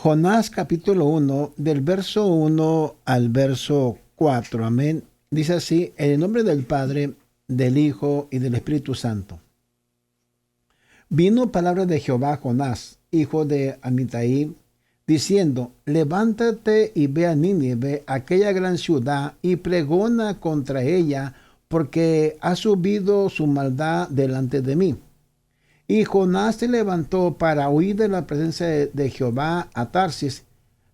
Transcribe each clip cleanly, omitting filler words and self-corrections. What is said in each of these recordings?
Jonás capítulo 1, del verso 1 al verso 4. Amén. Dice así: en el nombre del Padre, del Hijo y del Espíritu Santo. Vino palabra de Jehová a Jonás, hijo de Amitai, diciendo: levántate y ve a Nínive, aquella gran ciudad, y pregona contra ella, porque ha subido su maldad delante de mí. Y Jonás se levantó para huir de la presencia de Jehová a Tarsis.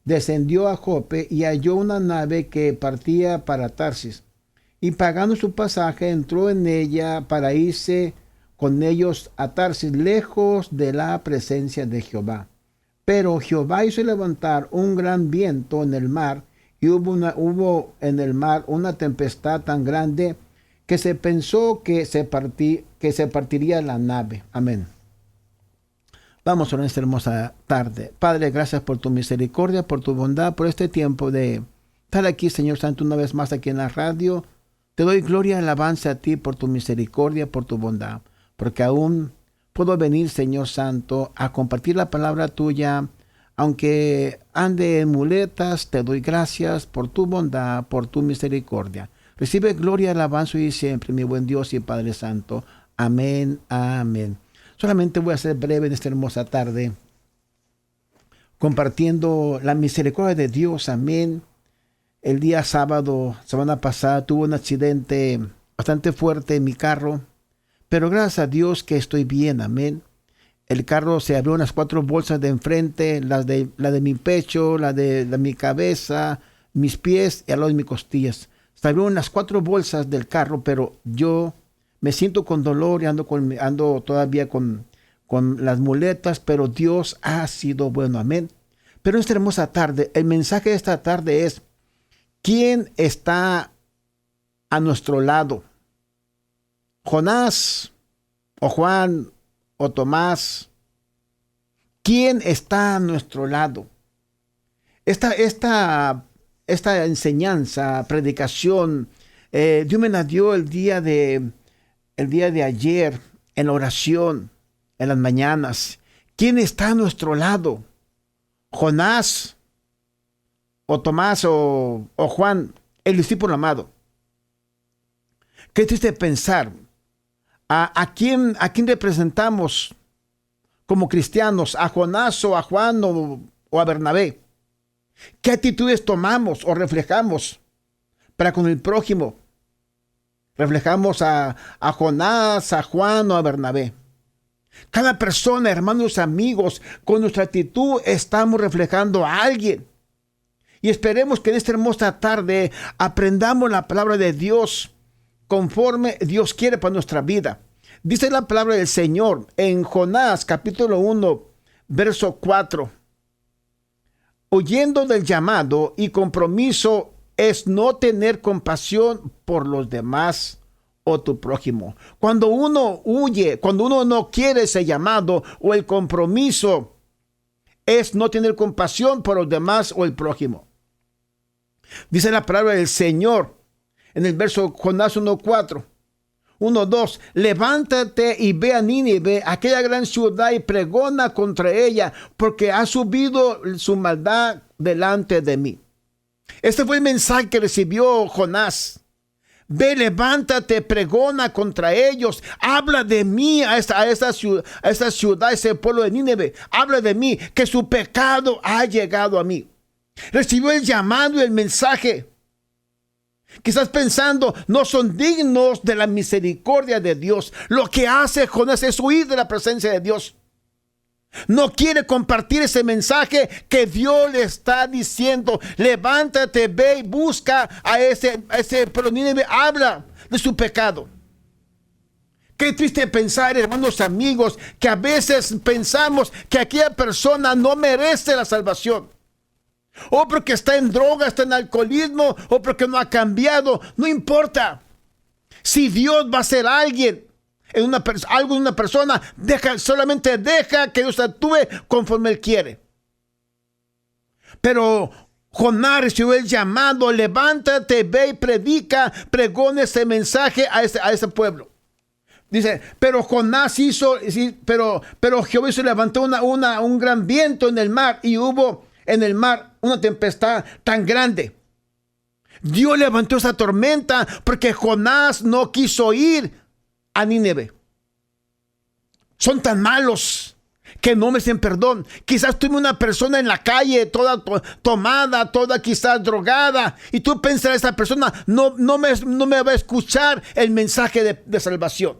Descendió a Jope y halló una nave que partía para Tarsis. Y pagando su pasaje, entró en ella para irse con ellos a Tarsis, lejos de la presencia de Jehová. Pero Jehová hizo levantar un gran viento en el mar, y hubo en el mar una tempestad tan grande que se pensó que se partiría la nave. Amén. Vamos a orar esta hermosa tarde. Padre, gracias por tu misericordia, por tu bondad, por este tiempo de estar aquí, Señor Santo, una vez más aquí en la radio. Te doy gloria y alabanza a ti por tu misericordia, por tu bondad, porque aún puedo venir, Señor Santo, a compartir la palabra tuya. Aunque ande en muletas, te doy gracias por tu bondad, por tu misericordia. Recibe gloria, alabanza y siempre, mi buen Dios y Padre Santo. Amén, amén. Solamente voy a ser breve en esta hermosa tarde, compartiendo la misericordia de Dios. Amén. El día sábado, semana pasada, tuve un accidente bastante fuerte en mi carro, pero gracias a Dios que estoy bien. Amén. El carro se abrió unas 4 bolsas de enfrente, la de mi pecho, la de mi cabeza, mis pies y al lado de mis costillas. Se abrieron las 4 bolsas del carro, pero yo me siento con dolor y ando todavía con las muletas, pero Dios ha sido bueno. Amén. Pero esta hermosa tarde, el mensaje de esta tarde es: ¿quién está a nuestro lado? ¿Jonás o Juan o Tomás? ¿Quién está a nuestro lado? Esta enseñanza, predicación, Dios me la dio el día de ayer en la oración, en las mañanas. ¿Quién está a nuestro lado? ¿Jonás o Tomás o Juan, el discípulo amado? Qué triste pensar. ¿A quién representamos como cristianos? ¿A Jonás o a Juan o a Bernabé? ¿Qué actitudes tomamos o reflejamos para con el prójimo? ¿Reflejamos a Jonás, a Juan o a Bernabé? Cada persona, hermanos, amigos, con nuestra actitud estamos reflejando a alguien. Y esperemos que en esta hermosa tarde aprendamos la palabra de Dios conforme Dios quiere para nuestra vida. Dice la palabra del Señor en Jonás capítulo 1, verso 4. Huyendo del llamado y compromiso es no tener compasión por los demás o tu prójimo. Cuando uno huye, cuando uno no quiere ese llamado o el compromiso, es no tener compasión por los demás o el prójimo. Dice la palabra del Señor en el verso Jonás 1:4. 1:2. Levántate y ve a Nínive, aquella gran ciudad, y pregona contra ella, porque ha subido su maldad delante de mí. Este fue el mensaje que recibió Jonás. Ve, levántate, pregona contra ellos. Habla de mí a esta ciudad, a ese pueblo de Nínive. Habla de mí, que su pecado ha llegado a mí. Recibió el llamado y el mensaje. Quizás pensando, no son dignos de la misericordia de Dios. Lo que hace Jonás es huir de la presencia de Dios. No quiere compartir ese mensaje que Dios le está diciendo. Levántate, ve y busca a ese pueblo de Nínive. Habla de su pecado. Qué triste pensar, hermanos amigos, que a veces pensamos que aquella persona no merece la salvación. O porque está en droga, está en alcoholismo, o porque no ha cambiado. No importa. Si Dios va a ser alguien, algo en una persona, solamente deja que Dios actúe conforme Él quiere. Pero Jonás recibió el llamado: levántate, ve y predica, pregona ese mensaje a ese pueblo. Dice, pero Jonás pero Jehová levantó un gran viento en el mar, y hubo en el mar una tempestad tan grande. Dios levantó esa tormenta porque Jonás no quiso ir a Nínive. Son tan malos que no merecen perdón. Quizás tuve una persona en la calle toda tomada, toda quizás drogada, y tú pensas, esa persona no me va a escuchar el mensaje de salvación.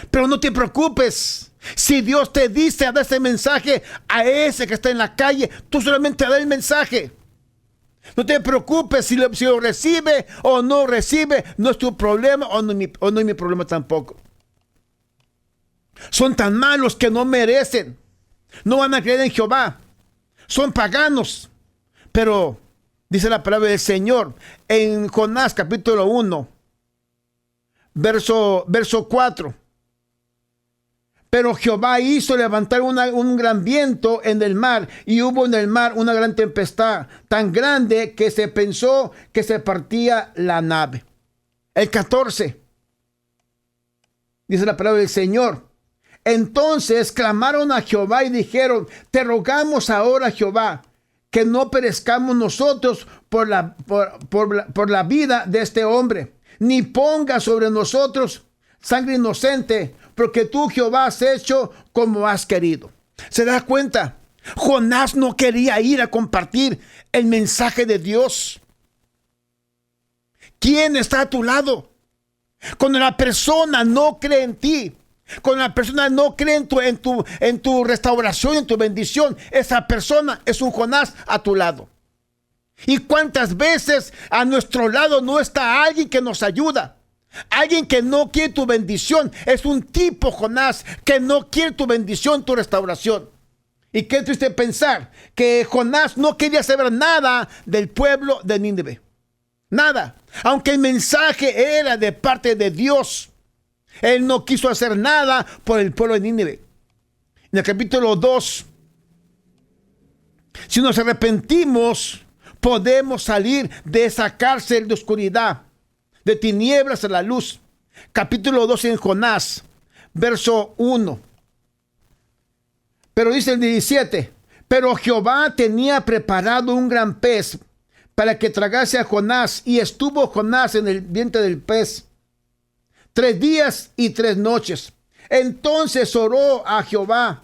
Pero no te preocupes. Si Dios te dice a dar ese mensaje a ese que está en la calle, tú solamente da el mensaje. No te preocupes si lo recibe o no recibe. No es tu problema o no es mi problema tampoco. Son tan malos que no merecen. No van a creer en Jehová. Son paganos. Pero dice la palabra del Señor en Jonás capítulo 1, verso 4. Pero Jehová hizo levantar un gran viento en el mar, y hubo en el mar una gran tempestad tan grande que se pensó que se partía la nave. El 14. Dice la palabra del Señor. Entonces clamaron a Jehová y dijeron: te rogamos ahora, Jehová, que no perezcamos nosotros por la vida de este hombre, ni ponga sobre nosotros sangre inocente, porque tú, Jehová, has hecho como has querido. ¿Se da cuenta? Jonás no quería ir a compartir el mensaje de Dios. ¿Quién está a tu lado? Cuando la persona no cree en ti, cuando la persona no cree en tu restauración, en tu bendición, esa persona es un Jonás a tu lado. ¿Y cuántas veces a nuestro lado no está alguien que nos ayuda? Alguien que no quiere tu bendición. Es un tipo, Jonás, que no quiere tu bendición, tu restauración. Y qué triste pensar que Jonás no quería saber nada del pueblo de Nínive. Nada. Aunque el mensaje era de parte de Dios, él no quiso hacer nada por el pueblo de Nínive. En el capítulo 2, si nos arrepentimos, podemos salir de esa cárcel de oscuridad, de tinieblas a la luz. Capítulo 2 en Jonás, verso 1. Pero dice el 17: pero Jehová tenía preparado un gran pez para que tragase a Jonás, y estuvo Jonás en el vientre del pez 3 días y 3 noches. Entonces oró a Jehová,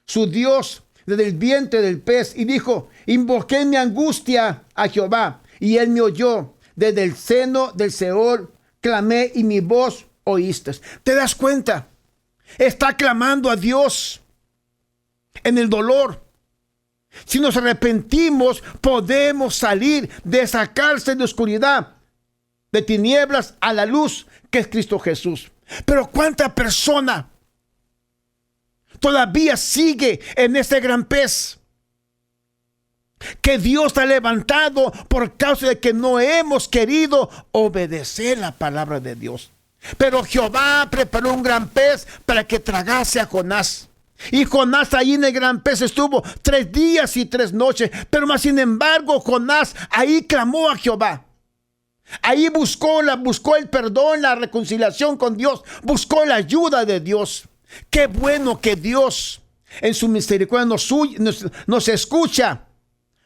su Dios, desde el vientre del pez, y dijo: invoqué mi angustia a Jehová, y él me oyó. Desde el seno del Seol clamé, y mi voz oíste. ¿Te das cuenta? Está clamando a Dios en el dolor. Si nos arrepentimos, podemos salir de esa cárcel de oscuridad, de tinieblas a la luz, que es Cristo Jesús. Pero ¿cuánta persona todavía sigue en ese gran pez que Dios ha levantado por causa de que no hemos querido obedecer la palabra de Dios? Pero Jehová preparó un gran pez para que tragase a Jonás. Y Jonás ahí en el gran pez estuvo 3 días y 3 noches. Pero más sin embargo, Jonás ahí clamó a Jehová. Ahí buscó el perdón, la reconciliación con Dios. Buscó la ayuda de Dios. Qué bueno que Dios en su misericordia nos escucha,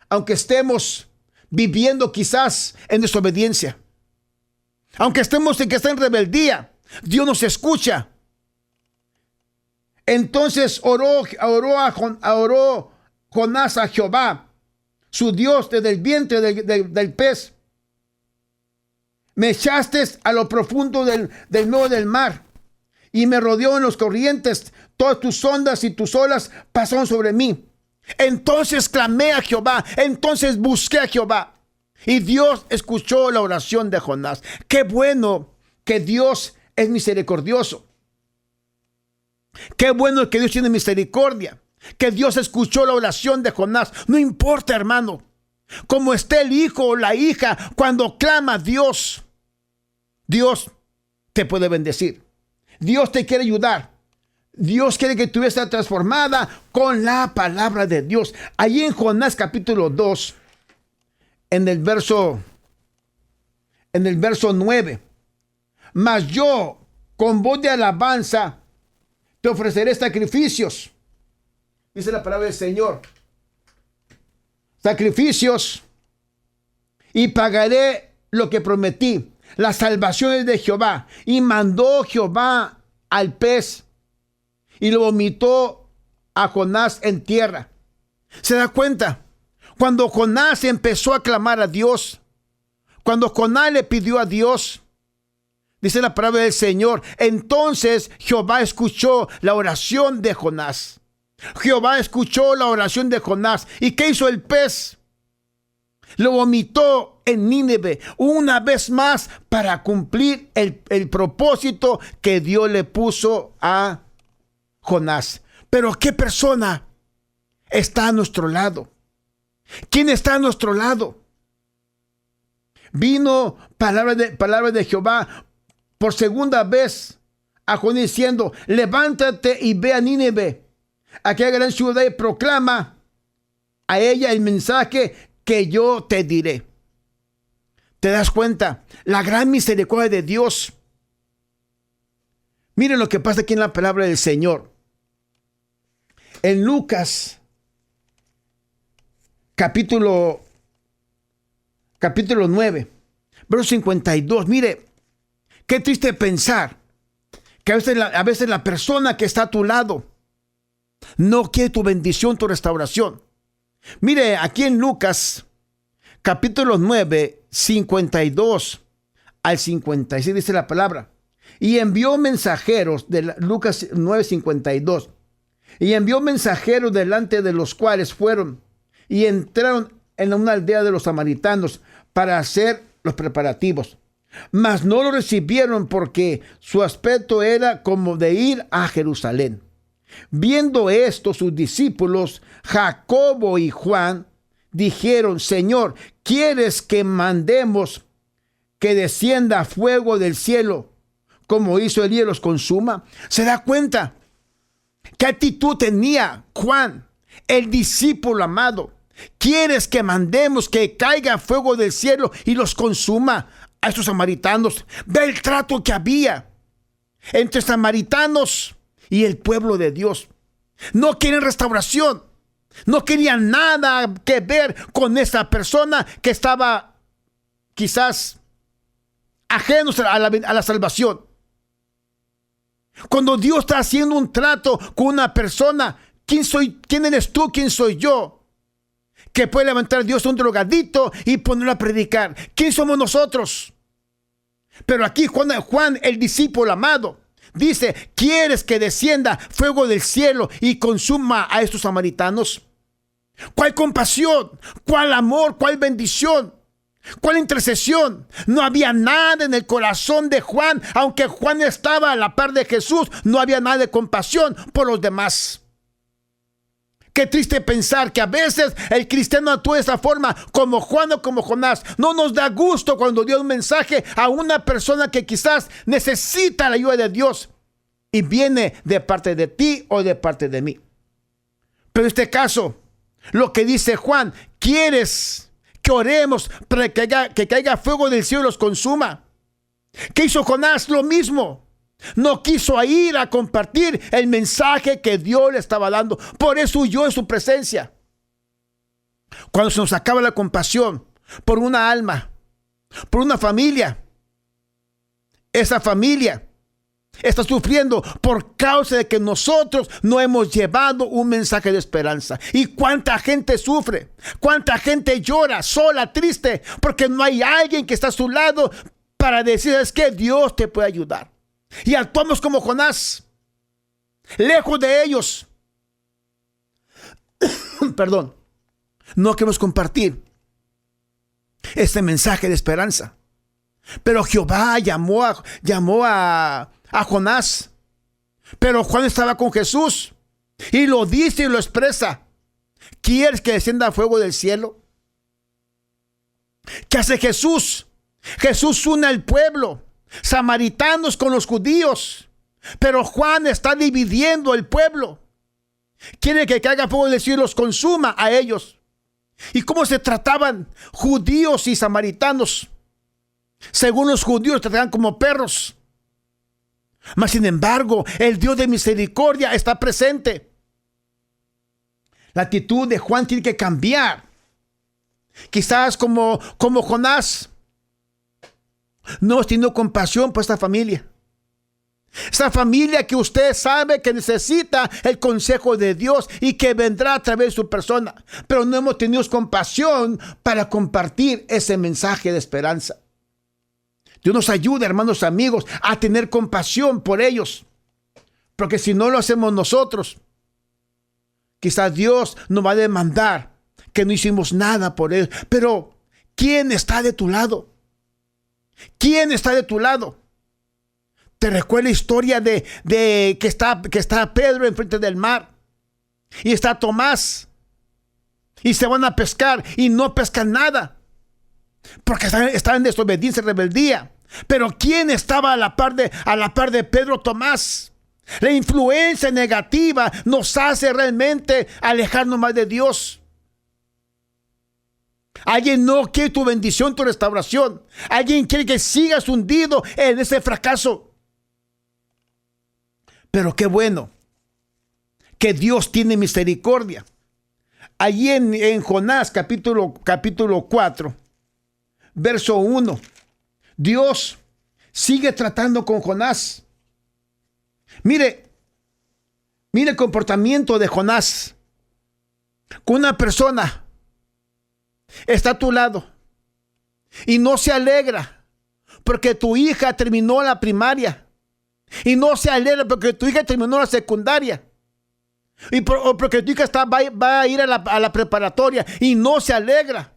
aunque estemos viviendo quizás en desobediencia. Aunque estemos en rebeldía, Dios nos escucha. Entonces oró Jonás a Jehová, su Dios, desde el vientre del pez. Me echaste a lo profundo del medio del mar, y me rodeó en los corrientes. Todas tus ondas y tus olas pasaron sobre mí. Entonces clamé a Jehová, entonces busqué a Jehová, y Dios escuchó la oración de Jonás. Qué bueno que Dios es misericordioso. Qué bueno que Dios tiene misericordia, que Dios escuchó la oración de Jonás. No importa, hermano, cómo esté el hijo o la hija, cuando clama a Dios, Dios te puede bendecir. Dios te quiere ayudar. Dios quiere que tu vida sea transformada con la palabra de Dios. Allí en Jonás capítulo 2, en el verso 9. Mas yo, con voz de alabanza, te ofreceré sacrificios, dice la palabra del Señor. sacrificios y pagaré lo que prometí, las salvaciones de Jehová. Y mandó Jehová al pez y lo vomitó a Jonás en tierra. ¿Se da cuenta? Cuando Jonás empezó a clamar a Dios, cuando Jonás le pidió a Dios, dice la palabra del Señor, entonces Jehová escuchó la oración de Jonás. Jehová escuchó la oración de Jonás. ¿Y qué hizo el pez? Lo vomitó en Nínive una vez más para cumplir el propósito que Dios le puso a Jonás. Pero ¿qué persona está a nuestro lado? ¿Quién está a nuestro lado? Vino palabra de Jehová por segunda vez a Jonás diciendo, levántate y ve a Nínive, aquella gran ciudad, y proclama a ella el mensaje que yo te diré. ¿Te das cuenta? La gran misericordia de Dios. Miren lo que pasa aquí en la palabra del Señor. En Lucas, capítulo 9, verso 52. Mire, qué triste pensar que a veces la persona que está a tu lado no quiere tu bendición, tu restauración. Mire, aquí en Lucas, capítulo 9, 52 al 56, dice la palabra. Y envió mensajeros, de Lucas 9, 52. Y envió mensajeros delante de los cuales fueron y entraron en una aldea de los samaritanos para hacer los preparativos. Mas no lo recibieron porque su aspecto era como de ir a Jerusalén. Viendo esto, sus discípulos, Jacobo y Juan, dijeron, Señor, ¿quieres que mandemos que descienda fuego del cielo, como hizo Elías y los consuma? ¿Se da cuenta? ¿Qué actitud tenía Juan, el discípulo amado? ¿Quieres que mandemos que caiga fuego del cielo y los consuma a estos samaritanos? Ve el trato que había entre samaritanos y el pueblo de Dios. No quieren restauración. No querían nada que ver con esa persona que estaba quizás ajenos a la salvación. Cuando Dios está haciendo un trato con una persona, ¿quién eres tú? ¿Quién soy yo? Que puede levantar a Dios a un drogadito y ponerlo a predicar. ¿Quién somos nosotros? Pero aquí Juan, el discípulo amado, dice, ¿quieres que descienda fuego del cielo y consuma a estos samaritanos? ¿Cuál compasión? ¿Cuál amor? ¿Cuál bendición? ¿Cuál intercesión? No había nada en el corazón de Juan. Aunque Juan estaba a la par de Jesús, no había nada de compasión por los demás. Qué triste pensar que a veces el cristiano actúa de esa forma, como Juan o como Jonás. No nos da gusto cuando dio un mensaje a una persona que quizás necesita la ayuda de Dios y viene de parte de ti o de parte de mí. Pero en este caso, lo que dice Juan, ¿quieres que oremos para que caiga fuego del cielo y los consuma? ¿Qué hizo Jonás? Lo mismo. No quiso ir a compartir el mensaje que Dios le estaba dando. Por eso huyó en su presencia. Cuando se nos acaba la compasión por una alma, por una familia, esa familia está sufriendo por causa de que nosotros no hemos llevado un mensaje de esperanza. ¿Y cuánta gente sufre? ¿Cuánta gente llora sola, triste? Porque no hay alguien que está a su lado para decir, es que Dios te puede ayudar. Y actuamos como Jonás, lejos de ellos. Perdón. No queremos compartir este mensaje de esperanza. Pero Jehová llamó a Jonás. Pero Juan estaba con Jesús. Y lo dice y lo expresa. ¿Quieres que descienda fuego del cielo? ¿Qué hace Jesús? Jesús une al pueblo. Samaritanos con los judíos. Pero Juan está dividiendo el pueblo. Quiere que caiga fuego del cielo y los consuma a ellos. ¿Y cómo se trataban judíos y samaritanos? Según los judíos, trataban como perros. Mas sin embargo, el Dios de misericordia está presente. La actitud de Juan tiene que cambiar. Quizás como Jonás, no has tenido compasión por esta familia. Esta familia que usted sabe que necesita el consejo de Dios y que vendrá a través de su persona. Pero no hemos tenido compasión para compartir ese mensaje de esperanza. Dios nos ayuda, hermanos amigos, a tener compasión por ellos. Porque si no lo hacemos nosotros, quizás Dios nos va a demandar que no hicimos nada por ellos. Pero ¿quién está de tu lado? ¿Quién está de tu lado? ¿Te recuerda la historia de que está Pedro enfrente del mar? Y está Tomás. Y se van a pescar y no pescan nada. Porque están en desobediencia y rebeldía. Pero ¿quién estaba a la par de Pedro? Tomás. La influencia negativa nos hace realmente alejarnos más de Dios. Alguien no quiere tu bendición, tu restauración. Alguien quiere que sigas hundido en ese fracaso. Pero qué bueno que Dios tiene misericordia. Allí en Jonás capítulo 4, verso 1, Dios sigue tratando con Jonás. Mire el comportamiento de Jonás. Una persona está a tu lado y no se alegra porque tu hija terminó la primaria. Y no se alegra porque tu hija terminó la secundaria. O porque tu hija va a ir a la preparatoria. Y no se alegra.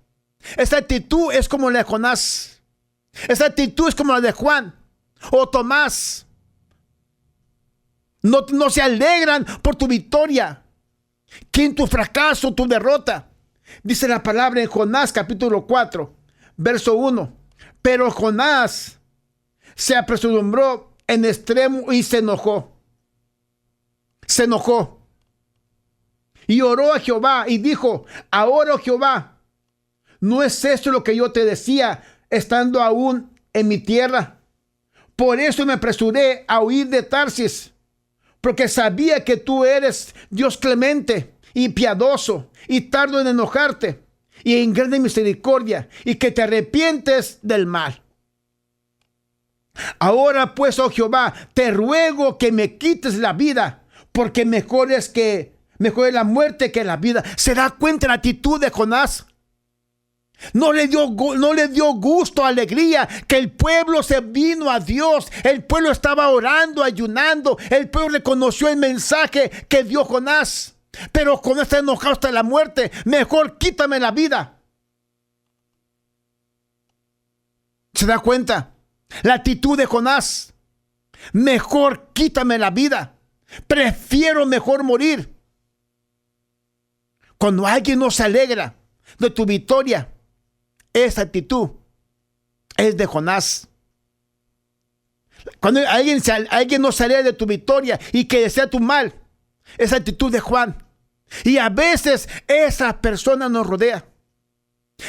Esa actitud es como la de Jonás. Esa actitud es como la de Juan o Tomás. No se alegran por tu victoria, que en tu fracaso, tu derrota. Dice la palabra en Jonás capítulo 4, verso 1. Pero Jonás se apresuró en extremo y se enojó. Se enojó. Y oró a Jehová y dijo: ahora, oh Jehová, ¿no es esto lo que yo te decía estando aún en mi tierra? Por eso me apresuré a huir de Tarsis, porque sabía que tú eres Dios clemente y piadoso y tardo en enojarte y en grande misericordia, y que te arrepientes del mal. Ahora pues, oh Jehová, te ruego que me quites la vida, porque mejor es la muerte que la vida. ¿Se da cuenta la actitud de Jonás? No le dio gusto, alegría, que el pueblo se vino a Dios. El pueblo estaba orando, ayunando. El pueblo reconoció el mensaje que dio Jonás. Pero Jonás está enojado hasta la muerte. Mejor quítame la vida. ¿Se da cuenta? La actitud de Jonás: mejor quítame la vida. Prefiero mejor morir. Cuando alguien no se alegra de tu victoria, esa actitud es de Jonás. Cuando alguien no se alegra de tu victoria y que desea tu mal, esa actitud de Juan. Y a veces esa persona nos rodea.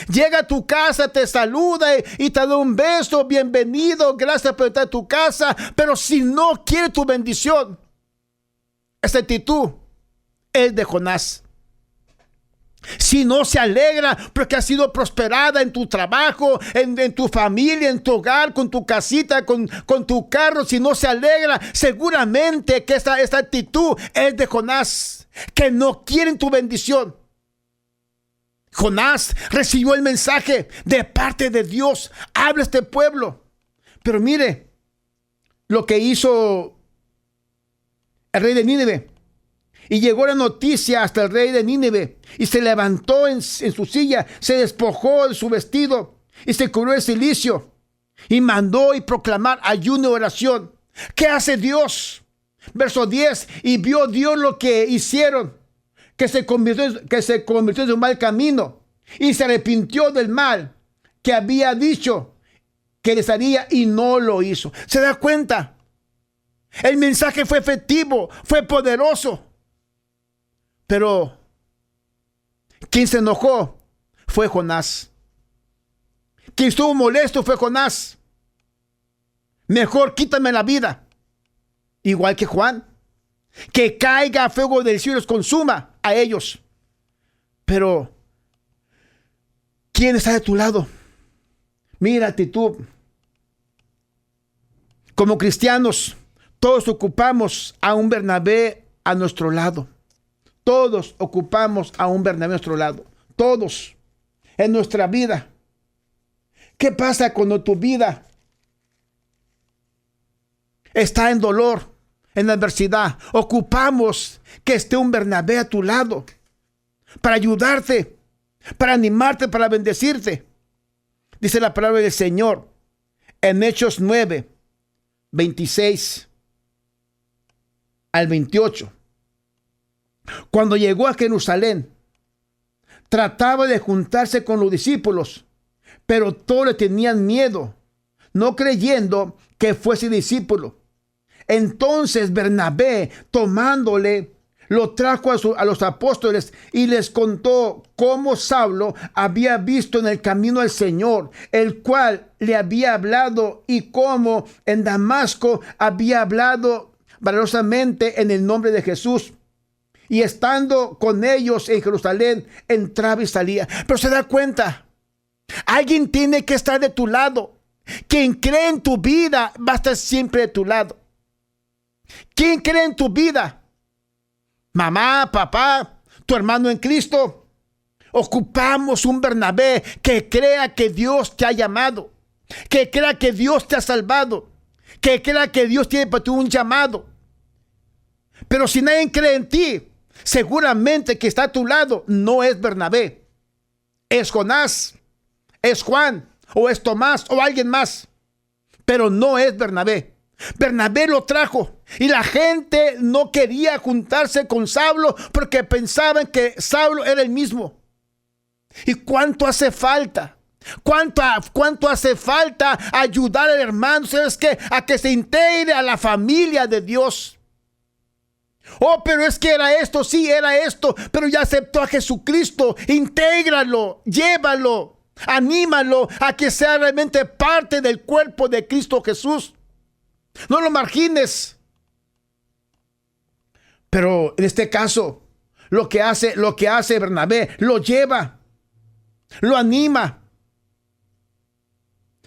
Llega a tu casa, te saluda y te da un beso, bienvenido, gracias por estar en tu casa. Pero si no quiere tu bendición, esa actitud es de Jonás. Si no se alegra porque has sido prosperada en tu trabajo, en tu familia, en tu hogar, con tu casita, con tu carro, si no se alegra, seguramente que esta actitud es de Jonás, que no quieren tu bendición. Jonás recibió el mensaje de parte de Dios: habla este pueblo. Pero mire lo que hizo el rey de Nínive. Y llegó la noticia hasta el rey de Nínive, y se levantó en su silla, se despojó de su vestido y se cubrió de cilicio, y mandó y proclamar ayuno y oración. ¿Qué hace Dios? Verso 10: y vio Dios lo que hicieron, que se convirtió en un mal camino, y se arrepintió del mal que había dicho que les haría, y no lo hizo. ¿Se da cuenta? El mensaje fue efectivo, fue poderoso. Pero quien se enojó fue Jonás. Quien estuvo molesto fue Jonás. Mejor quítame la vida. Igual que Juan. Que caiga fuego del cielo y los consuma a ellos. Pero ¿Quién está de tu lado? Mira actitud. Como cristianos, todos ocupamos a un Bernabé a nuestro lado. Todos ocupamos a un Bernabé a nuestro lado. Todos. En nuestra vida. ¿Qué pasa cuando tu vida está en dolor, en adversidad? Ocupamos que esté un Bernabé a tu lado para ayudarte, para animarte, para bendecirte. Dice la palabra del Señor en Hechos 9, 26 al 28. Cuando llegó a Jerusalén, trataba de juntarse con los discípulos, pero todos le tenían miedo, no creyendo que fuese discípulo. Entonces Bernabé, tomándole, lo trajo a los apóstoles y les contó cómo Saulo había visto en el camino al Señor, el cual le había hablado, y cómo en Damasco había hablado valerosamente en el nombre de Jesús. Y estando con ellos en Jerusalén, entraba y salía. Pero se da cuenta, alguien tiene que estar de tu lado. Quien cree en tu vida va a estar siempre de tu lado. ¿Quién cree en tu vida? Mamá, papá, tu hermano en Cristo. Ocupamos un Bernabé que crea que Dios te ha llamado, que crea que Dios te ha salvado, que crea que Dios tiene para ti un llamado. Pero si nadie cree en ti, seguramente que está a tu lado no es Bernabé, es Jonás, es Juan, o es Tomás, o alguien más, pero no es Bernabé. Bernabé lo trajo y la gente no quería juntarse con Saulo porque pensaban que Saulo era el mismo. ¿Y cuánto hace falta? ¿Cuánto hace falta ayudar al hermano? ¿Sabes qué? A que se integre a la familia de Dios. Oh, pero es que era esto, sí, era esto, pero ya aceptó a Jesucristo. Intégralo, llévalo, anímalo a que sea realmente parte del cuerpo de Cristo Jesús. No lo margines. Pero en este caso, lo que hace Bernabé, lo lleva, lo anima,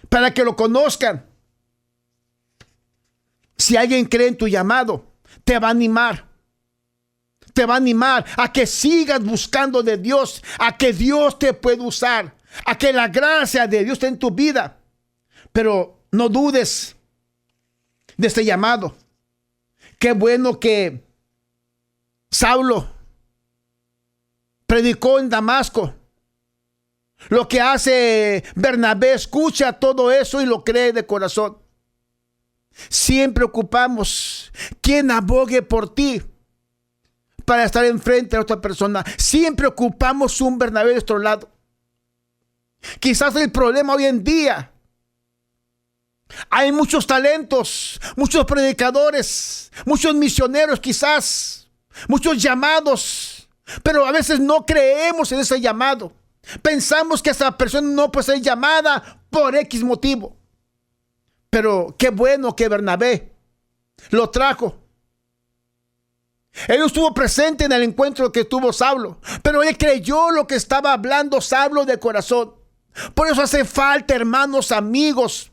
para que lo conozcan. Si alguien cree en tu llamado, te va a animar. Te va a animar a que sigas buscando de Dios, a que Dios te pueda usar, a que la gracia de Dios esté en tu vida. Pero no dudes de este llamado. Qué bueno que Saulo predicó en Damasco. Lo que hace Bernabé, escucha todo eso y lo cree de corazón. Siempre ocupamos quien abogue por ti para estar enfrente a otra persona. Siempre ocupamos un Bernabé de nuestro lado. Quizás el problema hoy en día, hay muchos talentos, muchos predicadores, muchos misioneros quizás, muchos llamados, pero a veces no creemos en ese llamado. Pensamos que esa persona no puede ser llamada por X motivo. Pero qué bueno que Bernabé lo trajo. Él estuvo presente en el encuentro que tuvo Saulo, pero él creyó lo que estaba hablando Saulo de corazón. Por eso hace falta, hermanos, amigos,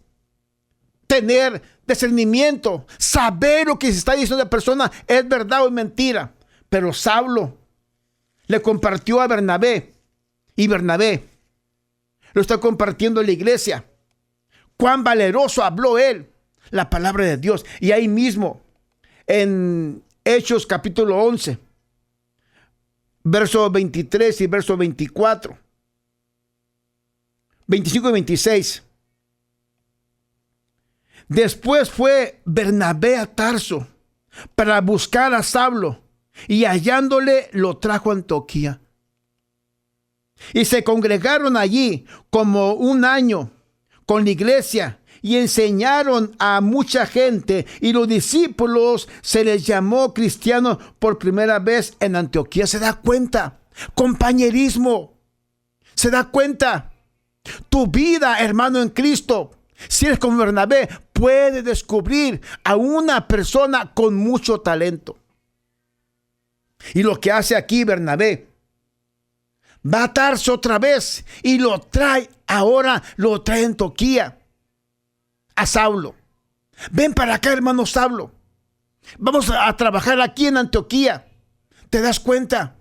tener discernimiento, saber lo que se está diciendo la persona es verdad o es mentira. Pero Saulo le compartió a Bernabé, y Bernabé lo está compartiendo en la iglesia. Cuán valeroso habló él la palabra de Dios. Y ahí mismo en Hechos capítulo 11, verso 23 y verso 24, 25 y 26. Después fue Bernabé a Tarso para buscar a Saulo, y hallándole lo trajo a Antioquía. Y se congregaron allí como un año con la iglesia y enseñaron a mucha gente, y los discípulos se les llamó cristianos por primera vez en Antioquía. ¿Se da cuenta? Compañerismo. ¿Se da cuenta? Tu vida, hermano en Cristo, si eres como Bernabé, puede descubrir a una persona con mucho talento. Y lo que hace aquí Bernabé va a Tarso otra vez y lo trae en Antioquía a Saulo. Ven para acá, hermano Saulo. Vamos a trabajar aquí en Antioquía. ¿Te das cuenta?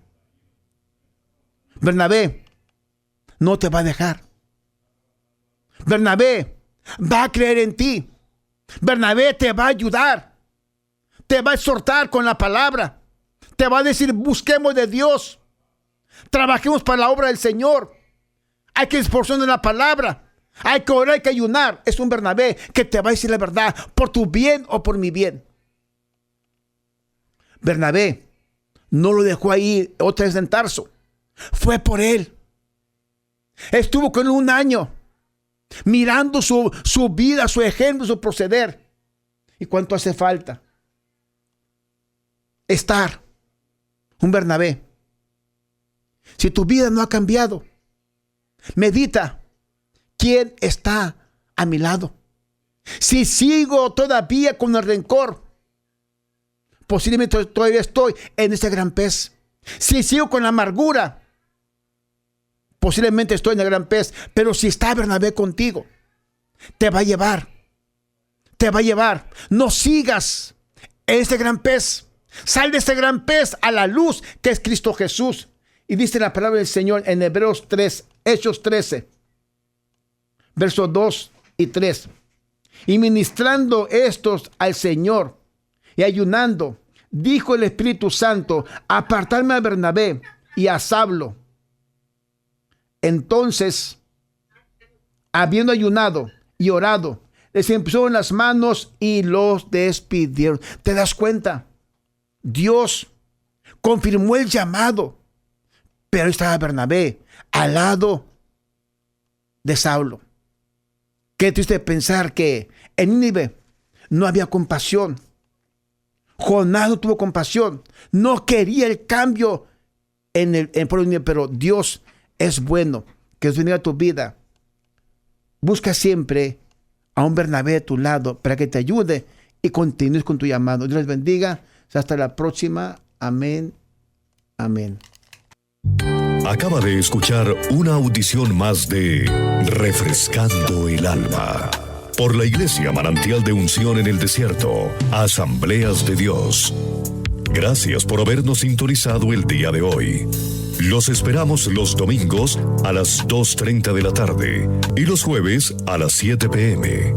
Bernabé no te va a dejar. Bernabé va a creer en ti. Bernabé te va a ayudar. Te va a exhortar con la palabra. Te va a decir, busquemos de Dios. Trabajemos para la obra del Señor. Hay que esforzarnos en la palabra. Hay que orar, hay que ayunar. Es un Bernabé que te va a decir la verdad, por tu bien o por mi bien. Bernabé no lo dejó ahí otra vez en Tarso. Fue por él. Estuvo con él 1 año, mirando su vida, su ejemplo, su proceder. ¿Y cuánto hace falta? Estar un Bernabé. Si tu vida no ha cambiado, medita. ¿Quién está a mi lado? Si sigo todavía con el rencor, posiblemente todavía estoy en ese gran pez. Si sigo con la amargura, posiblemente estoy en el gran pez. Pero si está Bernabé contigo, te va a llevar. Te va a llevar. No sigas en ese gran pez. Sal de ese gran pez a la luz que es Cristo Jesús. Y dice la palabra del Señor en Hebreos 3, Hechos 13, versos 2 y 3. Y ministrando estos al Señor y ayunando, dijo el Espíritu Santo, apartarme a Bernabé y a Saulo. Entonces, habiendo ayunado y orado, les impusieron las manos y los despidieron. ¿Te das cuenta? Dios confirmó el llamado, pero estaba Bernabé al lado de Saulo. Qué triste pensar que en Nínive no había compasión. Jonás no tuvo compasión. No quería el cambio en el pueblo de Nínive, pero Dios es bueno. Que Dios bendiga a tu vida. Busca siempre a un Bernabé a tu lado para que te ayude y continúes con tu llamado. Dios les bendiga. Hasta la próxima. Amén. Amén. Acaba de escuchar una audición más de Refrescando el Alma por la Iglesia Manantial de Unción en el Desierto, Asambleas de Dios. Gracias por habernos sintonizado el día de hoy. Los esperamos los domingos a las 2:30 de la tarde y los jueves a las 7 p.m.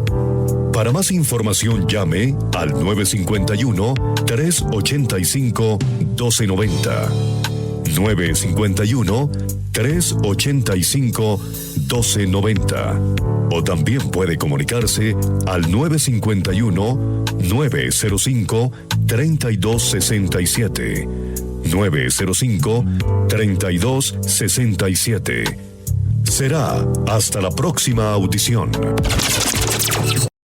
Para más información llame al 951-385-1290. 951-385-1290. O también puede comunicarse al 951-905-3267. 905-3267. Será hasta la próxima audición.